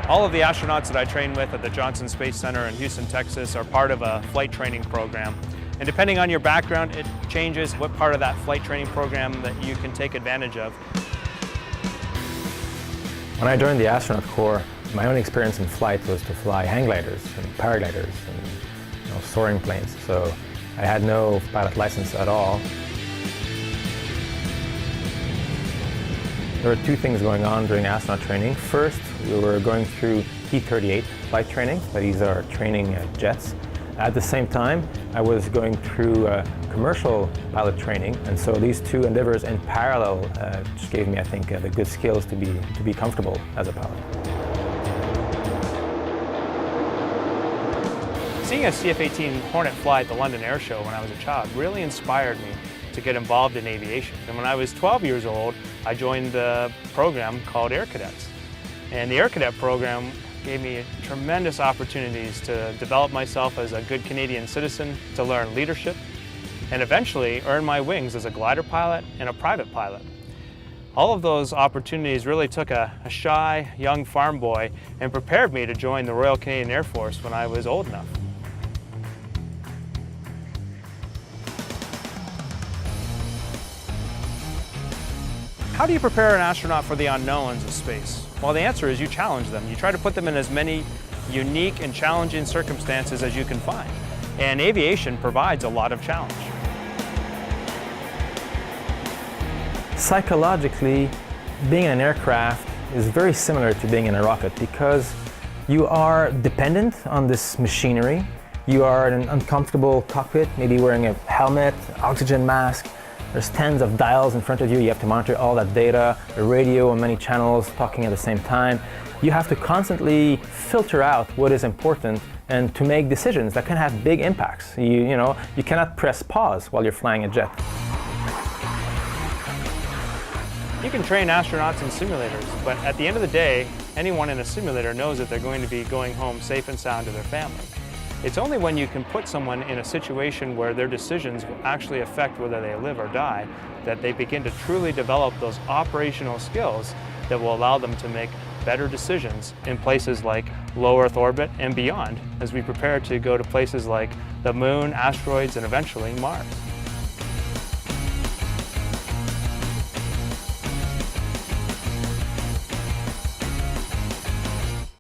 All of the astronauts that I train with at the Johnson Space Center in Houston, Texas are part of a flight training program. And depending on your background, it changes what part of that flight training program that you can take advantage of. When I joined the astronaut corps, my only experience in flight was to fly hang gliders and paragliders and soaring planes. So I had no pilot license at all. There were two things going on during astronaut training. First, we were going through T-38 flight training. These are training jets. At the same time, I was going through commercial pilot training, and so these two endeavors in parallel just gave me, I think, the good skills to be comfortable as a pilot. Seeing a CF-18 Hornet fly at the London Air Show when I was a child really inspired me to get involved in aviation. And when I was 12 years old, I joined a program called Air Cadets. And the Air Cadet program gave me tremendous opportunities to develop myself as a good Canadian citizen, to learn leadership, and eventually earn my wings as a glider pilot and a private pilot. All of those opportunities really took a shy, young farm boy and prepared me to join the Royal Canadian Air Force when I was old enough. How do you prepare an astronaut for the unknowns of space? Well, the answer is you challenge them. You try to put them in as many unique and challenging circumstances as you can find. And aviation provides a lot of challenge. Psychologically, being in an aircraft is very similar to being in a rocket because you are dependent on this machinery. You are in an uncomfortable cockpit, maybe wearing a helmet, oxygen mask. There's tens of dials in front of you. You have to monitor all that data, a radio on many channels talking at the same time. You have to constantly filter out what is important and to make decisions that can have big impacts. You cannot press pause while you're flying a jet. You can train astronauts in simulators, but at the end of the day, anyone in a simulator knows that they're going to be going home safe and sound to their family. It's only when you can put someone in a situation where their decisions will actually affect whether they live or die that they begin to truly develop those operational skills that will allow them to make better decisions in places like low Earth orbit and beyond as we prepare to go to places like the Moon, asteroids, and eventually Mars.